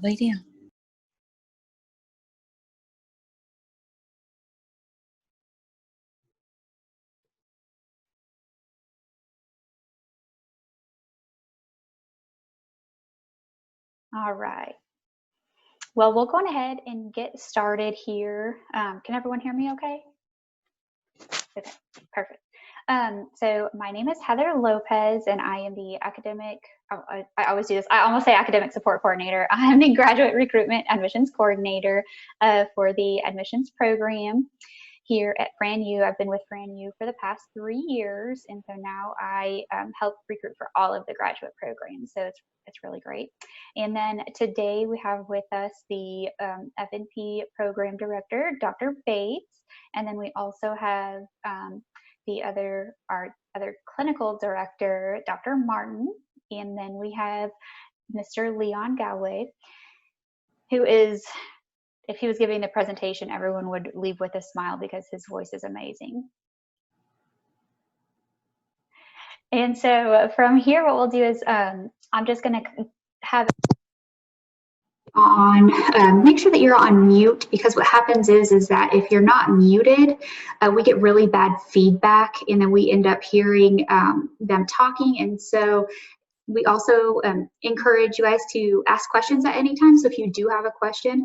lay down. All right. Well, we'll go on ahead and get started here. Can everyone hear me okay? Okay, perfect. So my name is Heather Lopez, and I am the academic, I always do this, I almost say academic support coordinator. I am the graduate recruitment admissions coordinator for the admissions program here at FranU. I've been with FranU for the past 3 years, and so now I help recruit for all of the graduate programs. So it's really great. And then today we have with us the FNP program director, Dr. Bates, and then we also have our other clinical director, Dr. Martin, and then we have Mr. Leon Galway, who is, if he was giving the presentation, everyone would leave with a smile because his voice is amazing. And so from here, what we'll do is I'm just going to have on, make sure that you're on mute, because what happens is that if you're not muted, we get really bad feedback, and then we end up hearing them talking. And so we also encourage you guys to ask questions at any time. So if you do have a question,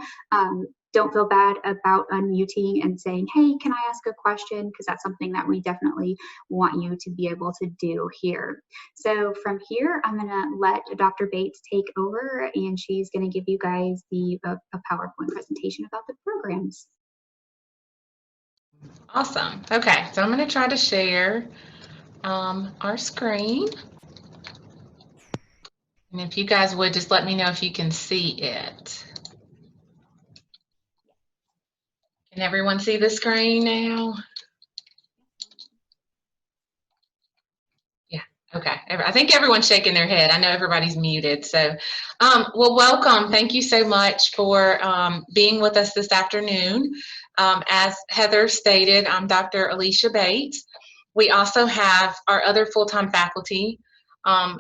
don't feel bad about unmuting and saying, hey, can I ask a question? Because that's something that we definitely want you to be able to do here. So from here, I'm going to let Dr. Bates take over, and she's going to give you guys a PowerPoint presentation about the programs. Awesome. Okay, so I'm going to try to share our screen. And if you guys would just let me know if you can see it. Can everyone see the screen now? Yeah, okay. I think everyone's shaking their head. I know everybody's muted. So, well, welcome. Thank you so much for being with us this afternoon. As Heather stated, I'm Dr. Alicia Bates. We also have our other full-time faculty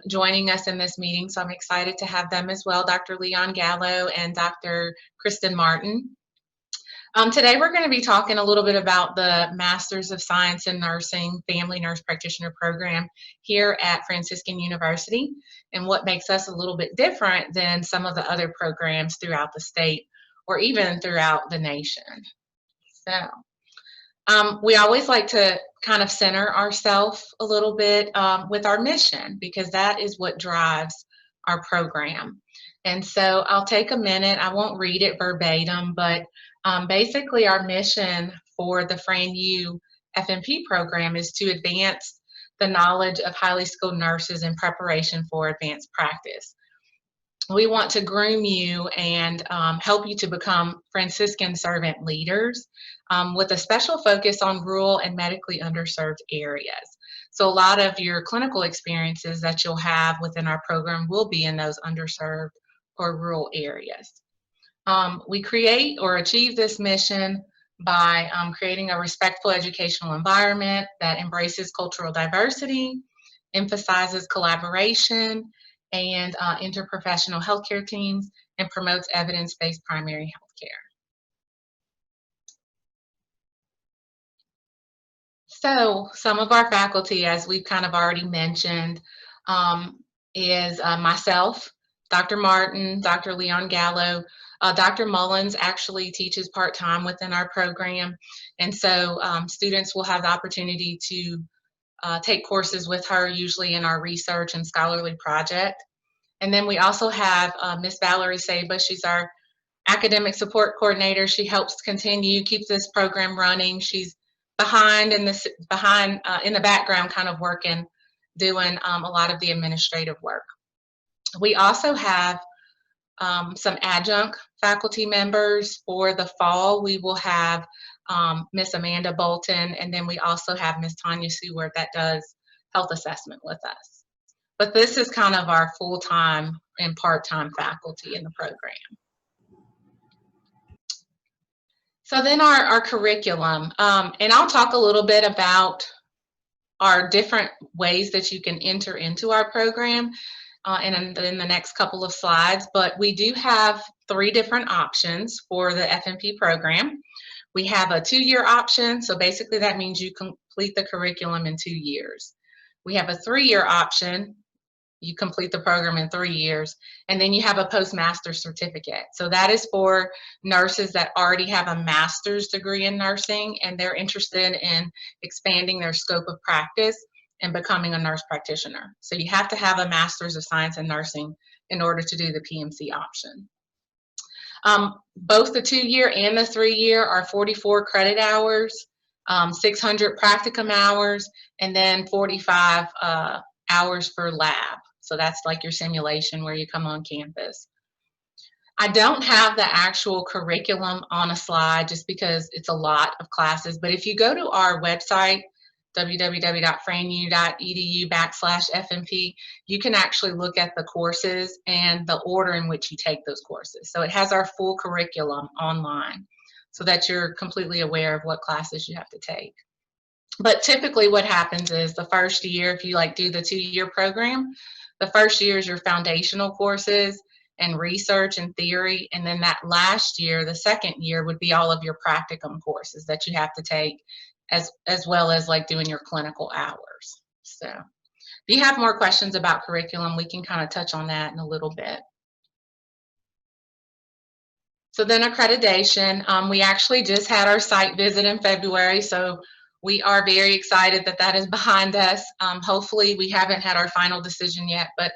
joining us in this meeting, so I'm excited to have them as well, Dr. Leon Gallo and Dr. Kristen Martin. Today we're going to be talking a little bit about the Masters of Science in Nursing Family Nurse Practitioner program here at Franciscan University, and what makes us a little bit different than some of the other programs throughout the state or even throughout the nation. So we always like to kind of center ourselves a little bit with our mission, because that is what drives our program. And so I'll take a minute. I won't read it verbatim, but basically our mission for the FranU FNP program is to advance the knowledge of highly skilled nurses in preparation for advanced practice. We want to groom you and help you to become Franciscan servant leaders with a special focus on rural and medically underserved areas. So a lot of your clinical experiences that you'll have within our program will be in those underserved or rural areas. We create or achieve this mission by creating a respectful educational environment that embraces cultural diversity, emphasizes collaboration and interprofessional healthcare teams, and promotes evidence-based primary healthcare. So some of our faculty, as we've kind of already mentioned, is myself, Dr. Martin, Dr. Leon Gallo. Dr. Mullins actually teaches part-time within our program, and so students will have the opportunity to take courses with her, usually in our research and scholarly project. And then we also have Miss Valerie Saba. She's our academic support coordinator. She helps keep this program running. She's behind in the background, kind of working, doing a lot of the administrative work. We also have some adjunct faculty members. For the fall, we will have Miss Amanda Bolton, and then we also have Miss Tanya Seward that does health assessment with us. But this is kind of our full-time and part-time faculty in the program. So then our curriculum, and I'll talk a little bit about our different ways that you can enter into our program. in the next couple of slides, but we do have 3 different options for the FNP program. We have a 2-year option, so basically that means you complete the curriculum in 2 years. We have a 3-year option, you complete the program in 3 years, and then you have a postmaster's certificate. So that is for nurses that already have a master's degree in nursing and they're interested in expanding their scope of practice and becoming a nurse practitioner. So you have to have a master's of science in nursing in order to do the PMC option. Both the 2-year and the 3-year are 44 credit hours, 600 practicum hours, and then 45 hours for lab. So that's like your simulation where you come on campus. I don't have the actual curriculum on a slide just because it's a lot of classes, but if you go to our website, www.franu.edu/FNP, you can actually look at the courses and the order in which you take those courses. So it has our full curriculum online so that you're completely aware of what classes you have to take. But typically what happens is the first year, if you do the 2-year program, the first year is your foundational courses and research and theory, and then that last year, the second year, would be all of your practicum courses that you have to take, as well as doing your clinical hours. So if you have more questions about curriculum, we can kind of touch on that in a little bit. So then accreditation, we actually just had our site visit in February, so we are very excited that that is behind us. Hopefully, we haven't had our final decision yet, but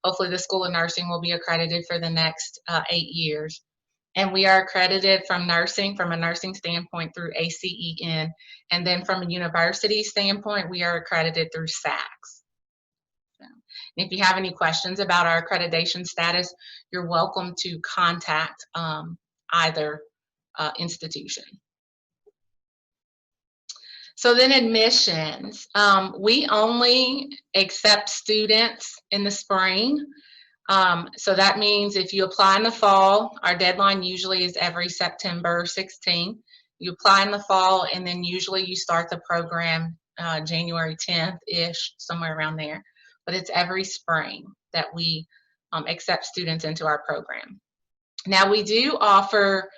hopefully the School of Nursing will be accredited for the next 8 years. And we are accredited from nursing, from a nursing standpoint, through ACEN. And then from a university standpoint, we are accredited through SACS. So, if you have any questions about our accreditation status, you're welcome to contact either institution. So then admissions, we only accept students in the spring. So that means if you apply in the fall, our deadline usually is every September 16th. You apply in the fall, and then usually you start the program January 10th-ish, somewhere around there. But it's every spring that we accept students into our program. Now we do offer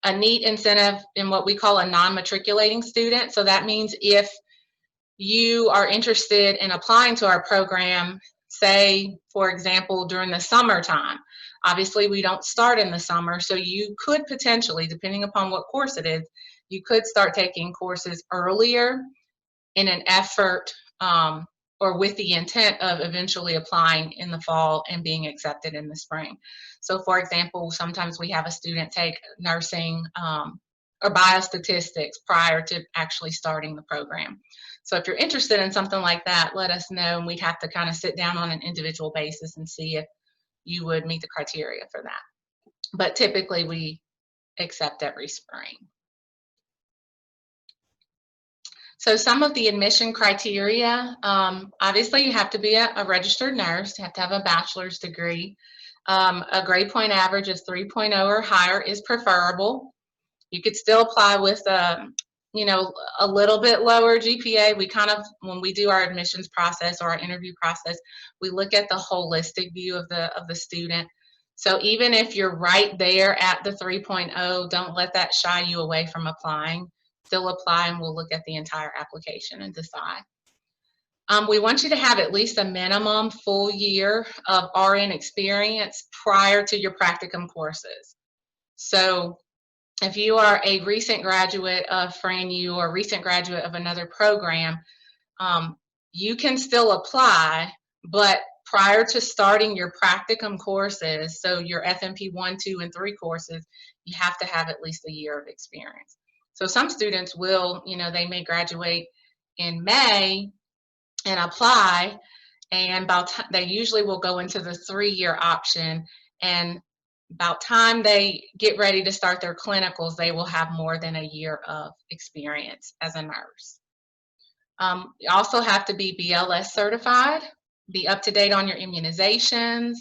a neat incentive in what we call a non-matriculating student. So that means if you are interested in applying to our program, say, for example, during the summertime, obviously we don't start in the summer, so you could potentially, depending upon what course it is, you could start taking courses earlier in an effort or with the intent of eventually applying in the fall and being accepted in the spring. So for example, sometimes we have a student take nursing or biostatistics prior to actually starting the program. So if you're interested in something like that, let us know, and we'd have to kind of sit down on an individual basis and see if you would meet the criteria for that. But typically we accept every spring. So some of the admission criteria, obviously you have to be a registered nurse, you have to have a bachelor's degree. A grade point average of 3.0 or higher is preferable. You could still apply with a little bit lower GPA. We kind of, when we do our admissions process or our interview process, we look at the holistic view of the student. So even if you're right there at the 3.0, don't let that shy you away from applying. Still apply, and we'll look at the entire application and decide. We want you to have at least a minimum full year of RN experience prior to your practicum courses. So if you are a recent graduate of FranU or a recent graduate of another program, you can still apply, but prior to starting your practicum courses, so your FNP 1, 2, and 3 courses, you have to have at least a year of experience. So some students will, they may graduate in May and apply, and they usually will go into the 3-year option, and about time they get ready to start their clinicals, they will have more than a year of experience as a nurse. You also have to be BLS certified, be up to date on your immunizations.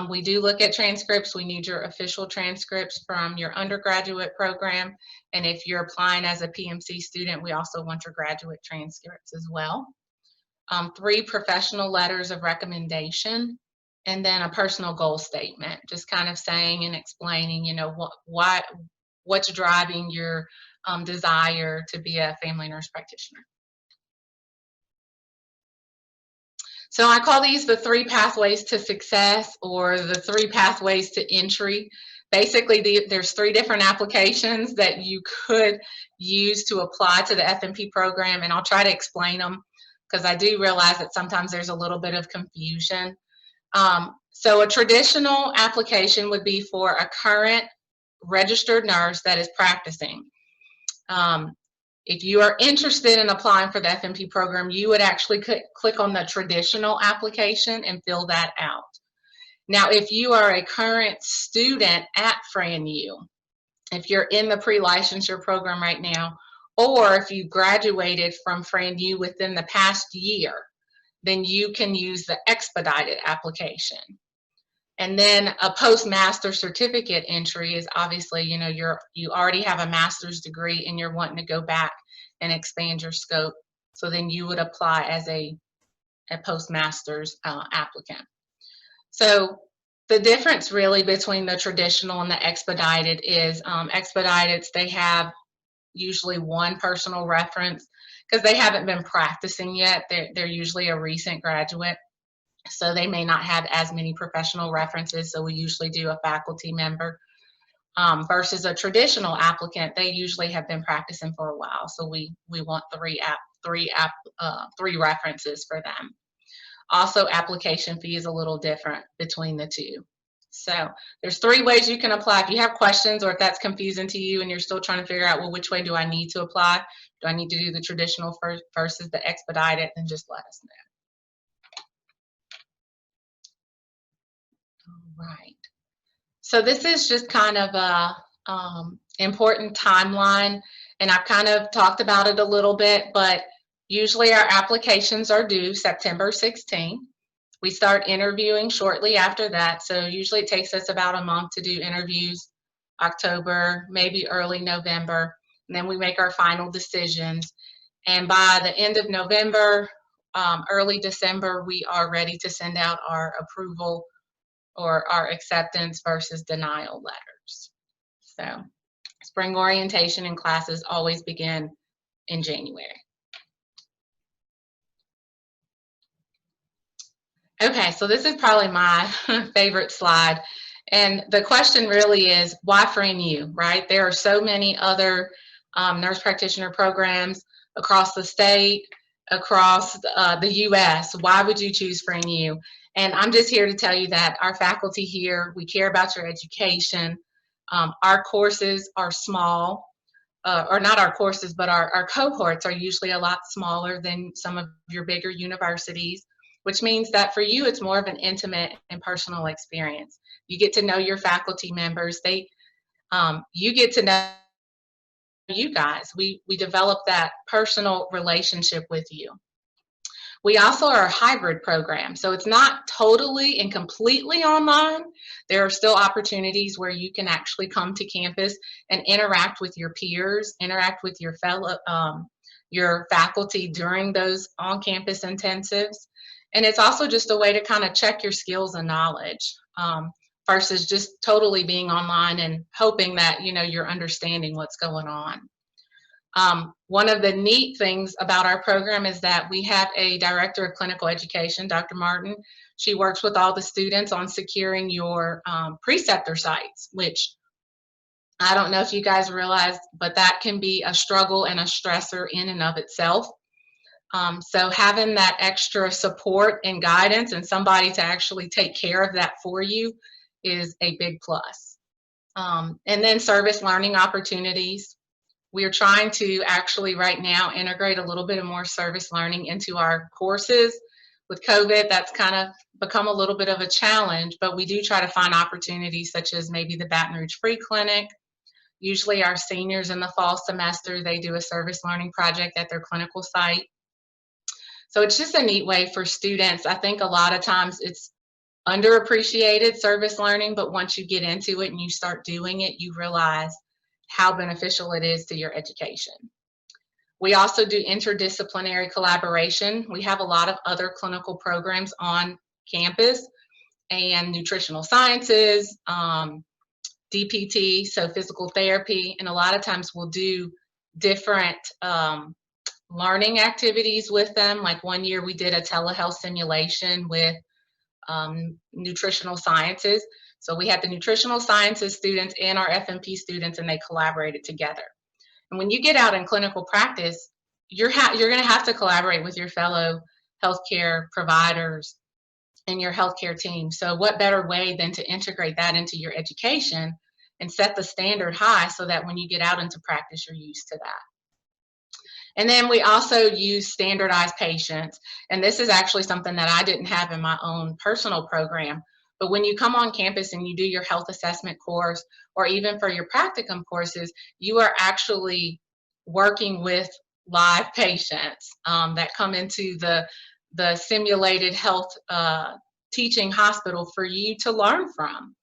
We do look at transcripts. We need your official transcripts from your undergraduate program. And if you're applying as a PMC student, we also want your graduate transcripts as well. 3 professional letters of recommendation, and then a personal goal statement, just kind of saying and explaining, what's driving your desire to be a family nurse practitioner. So I call these the 3 pathways to success, or the 3 pathways to entry. Basically, there's 3 different applications that you could use to apply to the FNP program, and I'll try to explain them because I do realize that sometimes there's a little bit of confusion. So a traditional application would be for a current registered nurse that is practicing. If you are interested in applying for the FNP program, you would actually click on the traditional application and fill that out. Now, if you are a current student at FranU, if you're in the pre-licensure program right now, or if you graduated from FranU within the past year, then you can use the expedited application. And then a postmaster certificate entry is obviously, you already have a master's degree and you're wanting to go back and expand your scope. So then you would apply as a postmaster's applicant. So the difference really between the traditional and the expedited is expedited, they have usually 1 personal reference because they haven't been practicing yet. They're usually a recent graduate. So they may not have as many professional references, so we usually do a faculty member. Versus a traditional applicant, they usually have been practicing for a while, so we want 3 references for them. Also, application fee is a little different between the 2. So there's 3 ways you can apply. If you have questions or if that's confusing to you and you're still trying to figure out, well, which way do I need to apply? Do I need to do the traditional first versus the expedited? Then just let us know. Right. So this is just kind of a important timeline, and I've kind of talked about it a little bit, but usually our applications are due September 16th. We start interviewing shortly after that, so usually it takes us about a month to do interviews, October, maybe early November, and then we make our final decisions. And by the end of November, early December, we are ready to send out our approval or our acceptance versus denial letters. So spring orientation and classes always begin in January. Okay, so this is probably my favorite slide. And the question really is, why FranU, right? There are so many other nurse practitioner programs across the state, across the US. Why would you choose FranU? And I'm just here to tell you that our faculty here, we care about your education. Our courses are small, or not our courses, but our cohorts are usually a lot smaller than some of your bigger universities, which means that for you, it's more of an intimate and personal experience. You get to know your faculty members. You get to know you guys. We develop that personal relationship with you. We also are a hybrid program, so it's not totally and completely online. There are still opportunities where you can actually come to campus and interact with your peers, interact with your your faculty during those on-campus intensives. And it's also just a way to kind of check your skills and knowledge versus just totally being online and hoping that you're understanding what's going on. One of the neat things about our program is that we have a director of clinical education, Dr. Martin. She works with all the students on securing your preceptor sites, which I don't know if you guys realize, but that can be a struggle and a stressor in and of itself. So having that extra support and guidance and somebody to actually take care of that for you is a big plus. And then service learning opportunities. We are trying to actually right now integrate a little bit of more service learning into our courses. With COVID, that's kind of become a little bit of a challenge, but we do try to find opportunities such as maybe the Baton Rouge Free Clinic. Usually our seniors in the fall semester, they do a service learning project at their clinical site. So it's just a neat way for students. I think a lot of times it's underappreciated service learning, but once you get into it and you start doing it, you realize how beneficial it is to your education. We also do interdisciplinary collaboration. We have a lot of other clinical programs on campus, and nutritional sciences, DPT, so physical therapy, and a lot of times we'll do different learning activities with them. Like one year we did a telehealth simulation with nutritional sciences. So we had the nutritional sciences students and our FNP students, and they collaborated together. And when you get out in clinical practice, you're going to have to collaborate with your fellow healthcare providers and your healthcare team. So what better way than to integrate that into your education and set the standard high so that when you get out into practice, you're used to that. And then we also use standardized patients. And this is actually something that I didn't have in my own personal program. But when you come on campus and you do your health assessment course, or even for your practicum courses, you are actually working with live patients that come into the simulated health teaching hospital for you to learn from.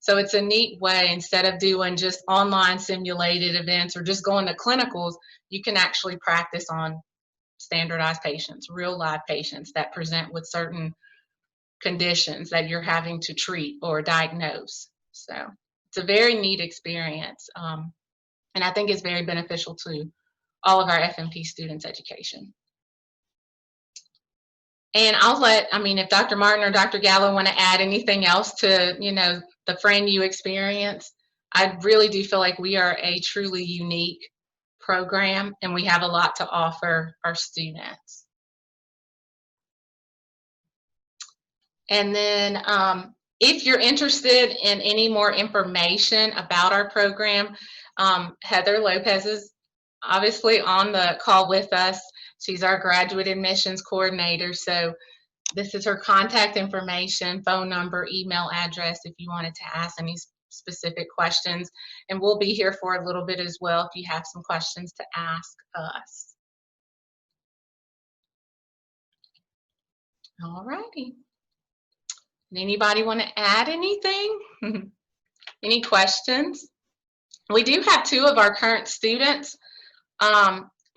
So it's a neat way, instead of doing just online simulated events or just going to clinicals, you can actually practice on standardized patients, real live patients that present with certain conditions that you're having to treat or diagnose. So it's a very neat experience. And I think it's very beneficial to all of our FNP students' education. And if Dr. Martin or Dr. Gallo want to add anything else to, the FranU experience, I really do feel like we are a truly unique program and we have a lot to offer our students. And then if you're interested in any more information about our program, Heather Lopez is obviously on the call with us. She's our graduate admissions coordinator. So this is her contact information, phone number, email address if you wanted to ask any specific questions. And we'll be here for a little bit as well if you have some questions to ask us. All righty. Anybody want to add anything? Any questions? We do have two of our current students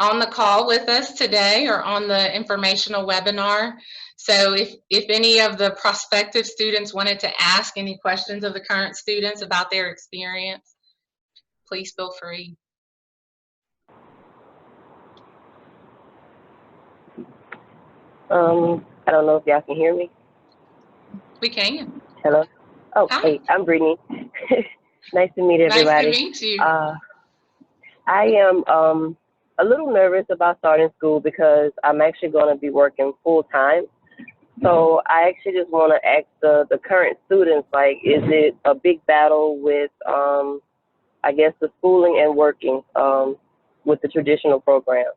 on the call with us today, or on the informational webinar. So if any of the prospective students wanted to ask any questions of the current students about their experience, please feel free. I don't know if y'all can hear me. We can. Hello. Oh, Hi. Hey, I'm Brittany. Nice to meet everybody. Nice to meet you. I am a little nervous about starting school because I'm actually going to be working full time. So I actually just want to ask the current students, like, is it a big battle with, I guess, the schooling and working with the traditional program?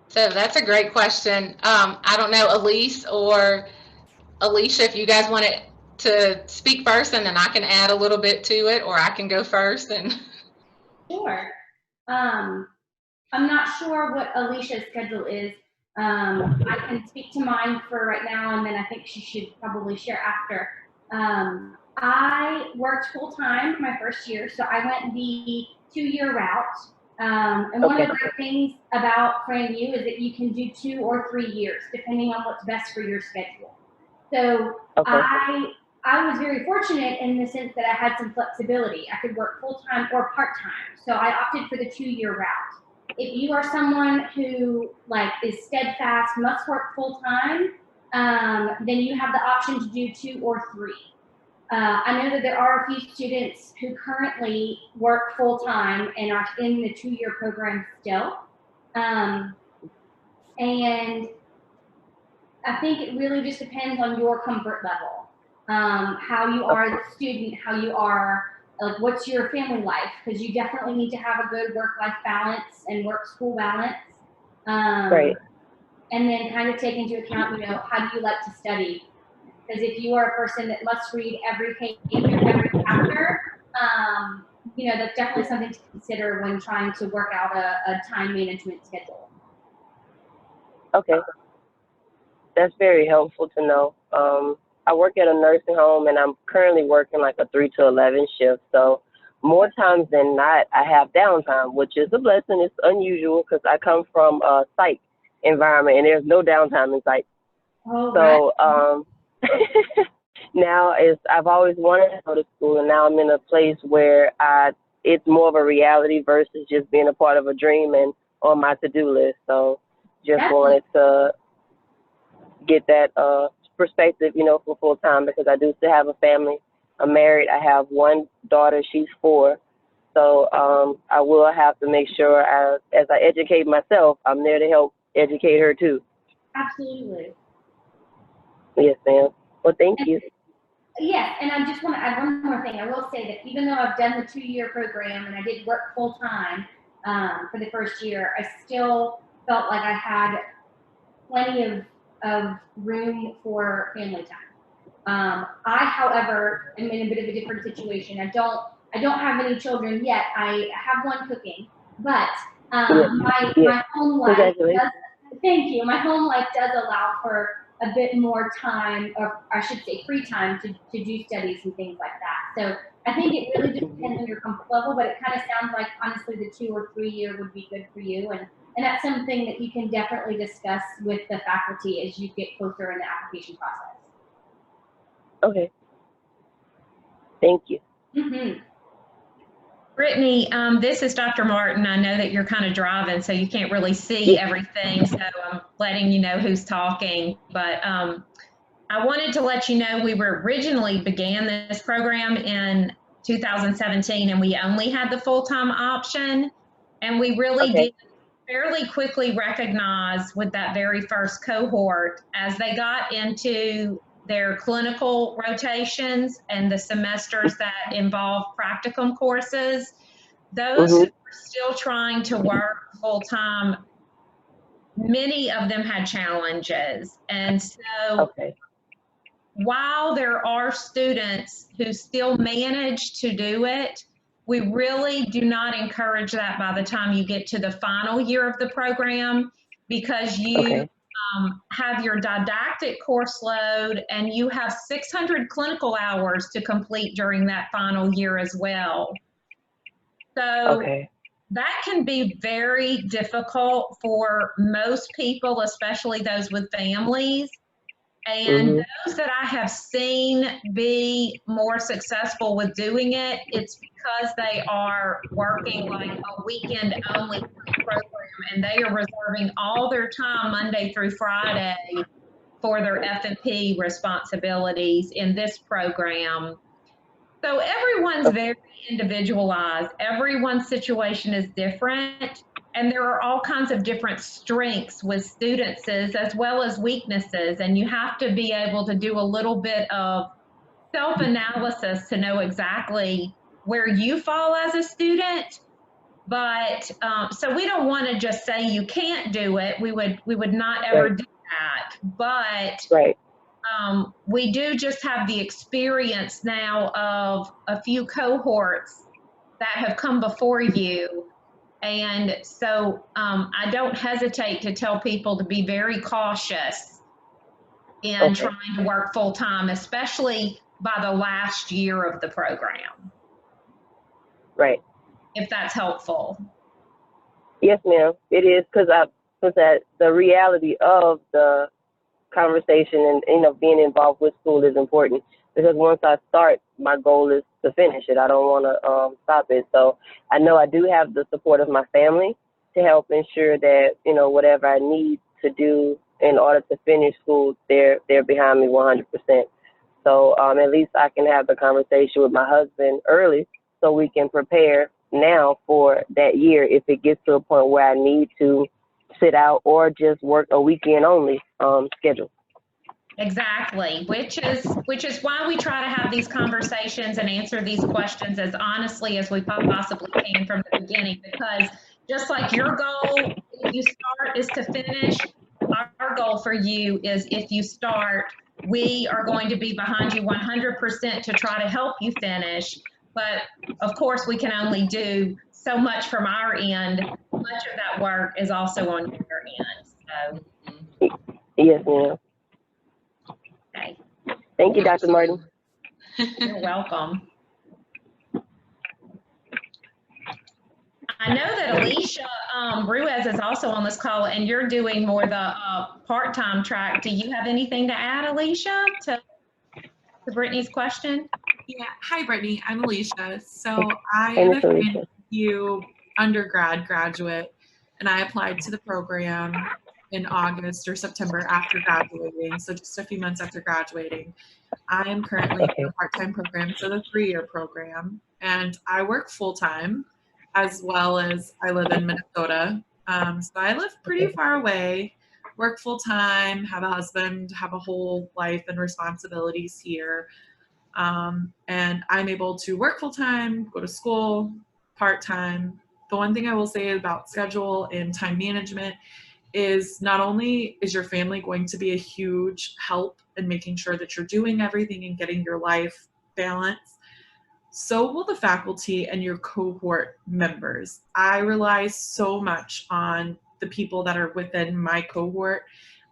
So that's a great question. I don't know, Elise or Alicia, if you guys want to speak first, and then I can add a little bit to it, or I can go first. And Sure. I'm not sure what Alicia's schedule is. I can speak to mine for right now, and then I think she should probably share after. I worked full time my first year, so I went the 2-year route. And one of the great things about FranU is that you can do 2 or 3 years, depending on what's best for your schedule. So I was very fortunate in the sense that I had some flexibility. I could work full-time or part-time. So I opted for the 2-year route. If you are someone who is steadfast, must work full-time, then you have the option to do 2 or 3. I know that there are a few students who currently work full-time and are in the 2-year program still. And I think it really just depends on your comfort level, how you are as a student, how you are, what's your family life, because you definitely need to have a good work-life balance and work-school balance. Right. And then kind of take into account, how do you like to study? Because if you are a person that must read every page, every chapter, that's definitely something to consider when trying to work out a time management schedule. Okay. That's very helpful to know. I work at a nursing home, and I'm currently working like a 3 to 11 shift. So more times than not, I have downtime, which is a blessing. It's unusual because I come from a psych environment and there's no downtime in psych. Oh, So right. now I've always wanted to go to school, and now I'm in a place where it's more of a reality versus just being a part of a dream and on my to-do list. So just wanted to get that perspective, for full time, because I do still have a family. I'm married. I have one daughter. She's 4. So I will have to make sure as I educate myself, I'm there to help educate her too. Absolutely. Yes, ma'am. Well, thank you. Yes, and I just want to add one more thing. I will say that even though I've done the 2-year program and I did work full time for the first year, I still felt like I had plenty of room for family time. I, however, am in a bit of a different situation. I don't have any children yet. I have one cooking, but my home life does, thank you. My home life does allow for a bit more time, or I should say free time, to do studies and things like that. So I think it really just depends on your comfort level, but it kind of sounds like honestly the 2 or 3 year would be good for you. And that's something that you can definitely discuss with the faculty as you get closer in the application process. Okay. Thank you. Mm-hmm. Brittany, this is Dr. Martin. I know that you're kind of driving, so you can't really see everything, so I'm letting you know who's talking. But I wanted to let you know we were originally began this program in 2017, and we only had the full-time option. And we really did fairly quickly recognize with that very first cohort, as they got into their clinical rotations and the semesters that involve practicum courses, those who were still trying to work full-time, many of them had challenges. And so while there are students who still manage to do it, we really do not encourage that by the time you get to the final year of the program, because you have your didactic course load and you have 600 clinical hours to complete during that final year as well. So that can be very difficult for most people, especially those with families. And those that I have seen be more successful with doing it, it's because they are working like a weekend only program, and they are reserving all their time Monday through Friday for their F&P responsibilities in this program. So everyone's very individualized. Everyone's situation is different. And there are all kinds of different strengths with students as well as weaknesses. And you have to be able to do a little bit of self-analysis to know exactly where you fall as a student. But so we don't want to just say you can't do it. We would not ever do that. But we do just have the experience now of a few cohorts that have come before you. And so I don't hesitate to tell people to be very cautious in trying to work full time, especially by the last year of the program. Right. If that's helpful. Yes, ma'am. It is, because that the reality of the conversation and being involved with school is important, because once I start, my goal is to finish it. I don't want to stop it. So I know I do have the support of my family to help ensure that whatever I need to do in order to finish school, they're behind me 100%. So at least I can have the conversation with my husband early, so we can prepare now for that year if it gets to a point where I need to sit out or just work a weekend only schedule. Exactly, which is why we try to have these conversations and answer these questions as honestly as we possibly can from the beginning, because just like your goal, if you start, is to finish, our goal for you is, if you start, we are going to be behind you 100% to try to help you finish. But of course, we can only do so much from our end. Much of that work is also on your end. So. Yes, ma'am. Okay. Thank you, Dr. Martin. You're welcome. I know that Alicia Ruiz is also on this call, and you're doing more the part-time track. Do you have anything to add, Alicia, to Brittany's question? Yeah. Hi, Brittany. I'm Alicia. So I Hey, am Miss a Alicia. FranU graduate, and I applied to the program in August or September after graduating, so just a few months after graduating. I am currently in a part-time program, so the 3-year program, and I work full-time as well as I live in Minnesota. So I live pretty far away, work full-time, have a husband, have a whole life and responsibilities here. And I'm able to work full-time, go to school part-time. The one thing I will say about schedule and time management is not only is your family going to be a huge help in making sure that you're doing everything and getting your life balanced, so will the faculty and your cohort members. I rely so much on the people that are within my cohort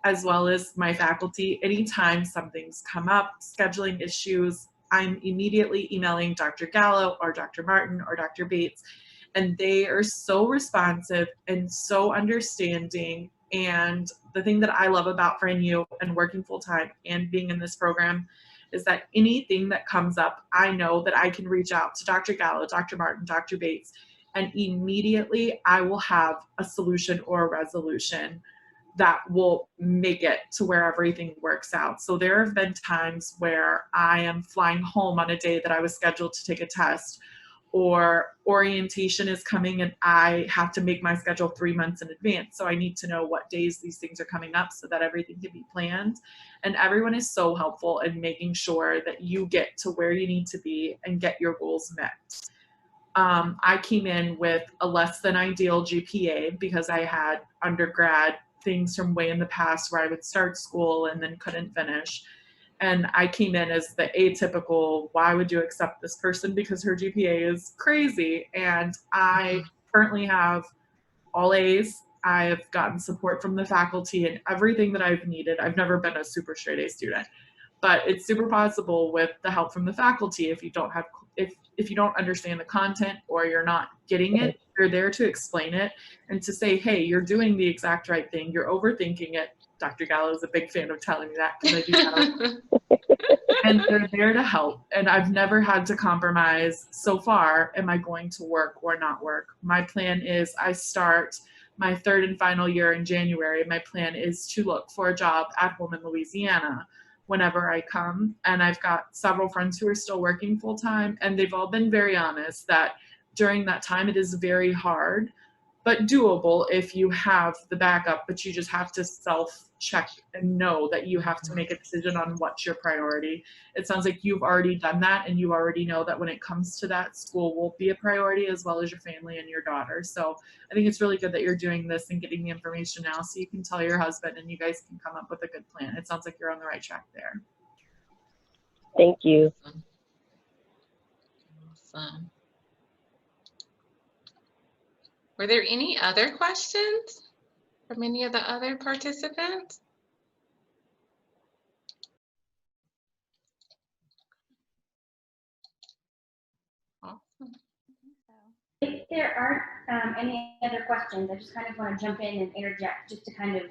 as well as my faculty. Anytime something's come up, scheduling issues, I'm immediately emailing Dr. Gallo or Dr. Martin or Dr. Bates, and they are so responsive and so understanding. And the thing that I love about FranU and working full-time and being in this program is that anything that comes up, I know that I can reach out to Dr. Gallo, Dr. Martin, Dr. Bates, and immediately I will have a solution or a resolution that will make it to where everything works out. So there have been times where I am flying home on a day that I was scheduled to take a test, or orientation is coming and I have to make my schedule 3 months in advance. So I need to know what days these things are coming up so that everything can be planned. And everyone is so helpful in making sure that you get to where you need to be and get your goals met. I came in with a less than ideal GPA because I had undergrad things from way in the past where I would start school and then couldn't finish. And I came in as the atypical, why would you accept this person because her GPA is crazy? And I currently have all A's. I've gotten support from the faculty and everything that I've needed. I've never been a super straight A student, but it's super possible with the help from the faculty. If you don't have, if you don't understand the content or you're not getting it, they're there to explain it and to say, hey, you're doing the exact right thing. You're overthinking it. Dr. Gallo is a big fan of telling me that because I do that. And they're there to help. And I've never had to compromise so far. Am I going to work or not work? My plan is I start my 3rd and final year in January. My plan is to look for a job at home in Louisiana whenever I come. And I've got several friends who are still working full time, and they've all been very honest that during that time it is very hard, but doable if you have the backup, but you just have to self-check and know that you have to make a decision on what's your priority. It sounds like you've already done that and you already know that when it comes to that, school will be a priority as well as your family and your daughter. So I think it's really good that you're doing this and getting the information now so you can tell your husband and you guys can come up with a good plan. It sounds like you're on the right track there. Thank you. Awesome. Were there any other questions from any of the other participants? Awesome. If there aren't any other questions, I just kind of want to jump in and interject just to kind of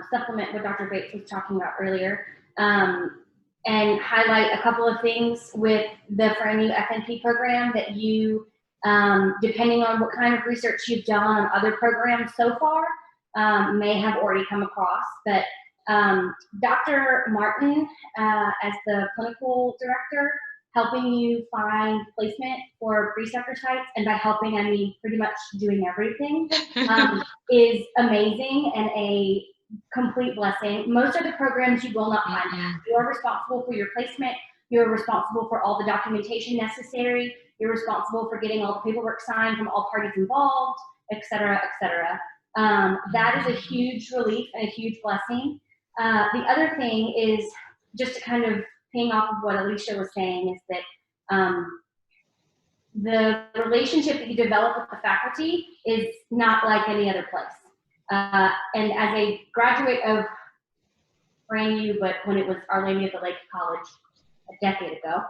supplement what Dr. Bates was talking about earlier, and highlight a couple of things with the FranU FNP program that you, depending on what kind of research you've done on other programs so far, may have already come across. But Dr. Martin, as the clinical director, helping you find placement for preceptor sites, and by helping, I mean pretty much doing everything, is amazing and a complete blessing. Most of the programs you will not find that. You are responsible for your placement. You're responsible for all the documentation necessary. You're responsible for getting all the paperwork signed from all parties involved, et cetera, et cetera. That is a huge relief and a huge blessing. The other thing is, just to kind of ping off of what Alicia was saying, is that the relationship that you develop with the faculty is not like any other place. And as a graduate of FranU, but when it was Our Lady of the Lake College a decade ago,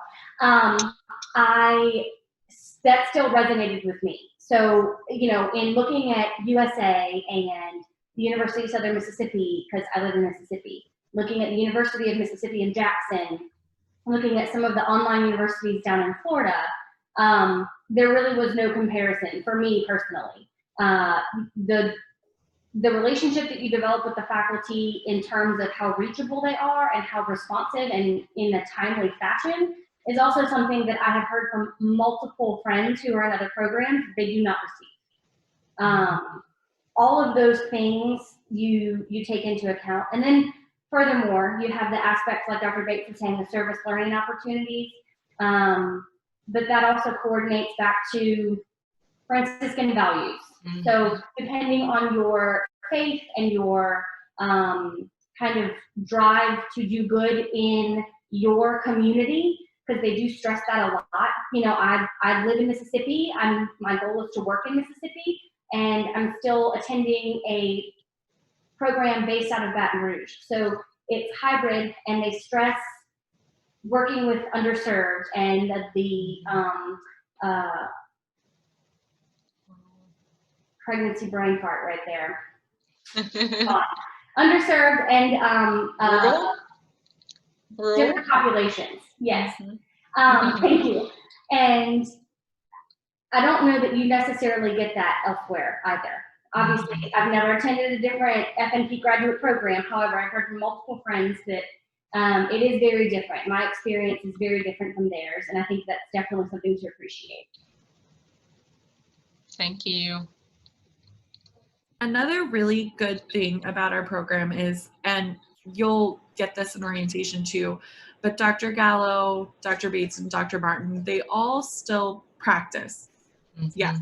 that still resonated with me. So, you know, in looking at USA and the University of Southern Mississippi, because I live in Mississippi, looking at the University of Mississippi in Jackson, looking at some of the online universities down in Florida, there really was no comparison for me personally. The relationship that you develop with the faculty in terms of how reachable they are and how responsive and in a timely fashion is also something that I have heard from multiple friends who are in other programs they do not receive. All of those things you take into account. And then furthermore, you have the aspects like Dr. Bates was saying, the service learning opportunities, but that also coordinates back to Franciscan values. So depending on your faith and your kind of drive to do good in your community, because they do stress that a lot. You know, I live in Mississippi. My goal is to work in Mississippi, and I'm still attending a program based out of Baton Rouge. So it's hybrid, and they stress working with underserved and the pregnancy brain fart right there. Underserved and Rural? different populations. Yes. Thank you. And I don't know that you necessarily get that elsewhere either. Obviously, I've never attended a different FNP graduate program. However, I've heard from multiple friends that it is very different. My experience is very different from theirs, and I think that's definitely something to appreciate. Thank you. Another really good thing about our program is, and you'll get this in orientation too, but Dr. Gallo, Dr. Bates, and Dr. Martin, they all still practice. Yeah.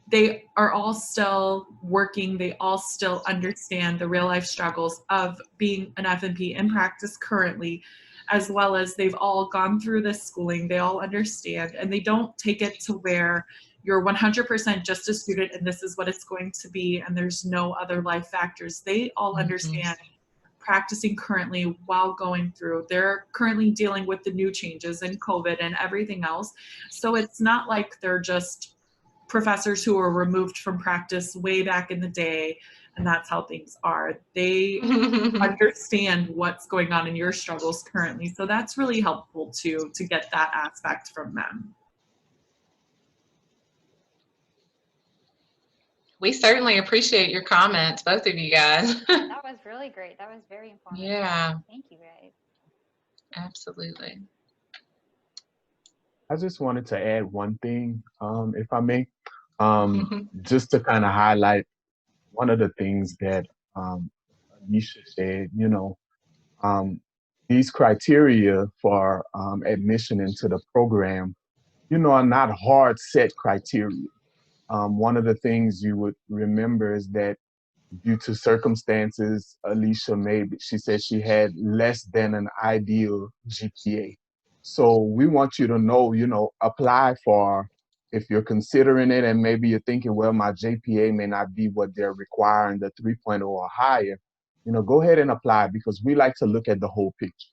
They are all still working. They all still understand the real life struggles of being an FNP in practice currently, as well as they've all gone through this schooling. They all understand, and they don't take it to where you're 100% just a student and this is what it's going to be and there's no other life factors. They all understand practicing currently while going through. They're currently dealing with the new changes in COVID and everything else. So it's not like they're just professors who were removed from practice way back in the day and that's how things are. They understand what's going on in your struggles currently. So that's really helpful too, to get that aspect from them. We certainly appreciate your comments, both of you guys. That was really great. That was very informative. Yeah. Thank you, guys. Absolutely. I just wanted to add one thing, if I may, just to kind of highlight one of the things that Anisha said, you know, these criteria for admission into the program, you know, are not hard set criteria. One of the things you would remember is that due to circumstances, Alicia she said she had less than an ideal GPA. So we want you to know, you know, apply for, if you're considering it and maybe you're thinking, well, my GPA may not be what they're requiring, the 3.0 or higher, you know, go ahead and apply, because we like to look at the whole picture.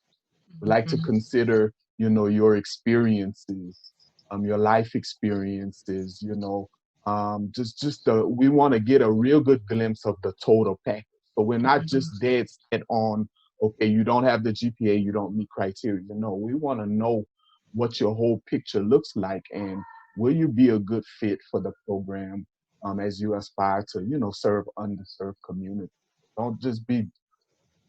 We like to consider, you know, your experiences, your life experiences, you know, we want to get a real good glimpse of the total package. So we're not just dead set on, okay, you don't have the GPA, you don't meet criteria. No, we want to know what your whole picture looks like, and will you be a good fit for the program as you aspire to, you know, serve underserved communities. Don't just be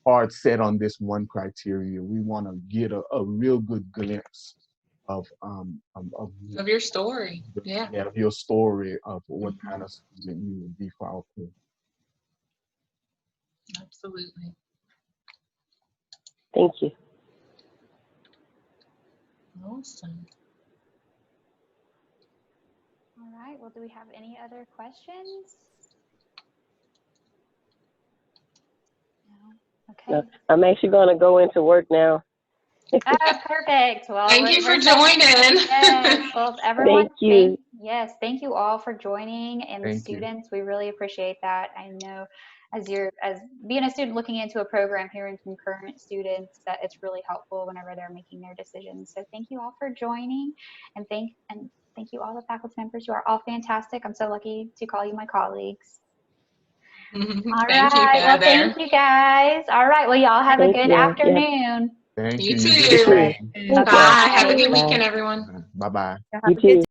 hard set on this one criteria. We want to get a real good glimpse of your story. Yeah. Of your story of what kind of student you would be for our program. Absolutely. Thank you. Awesome. All right. Well, do we have any other questions? No. Okay. No, I'm actually going to go into work now. Oh, perfect. Well, Thank you for joining. Yes. Well, everyone, Thank you. Thank you all for joining, and the Thank you. students, we really appreciate that. I know as being a student looking into a program, hearing from current students, that it's really helpful whenever they're making their decisions. So thank you all for joining, and Thank you, all the faculty members. You are all fantastic. I'm so lucky to call you my colleagues. All Thank right. you, Well, Heather. thank you guys. All right. Well, y'all have a Thank good you. Yeah. afternoon. Thank You you. too. too. Bye. Bye. Have a good Bye. weekend, everyone. Bye bye. Have You a good too.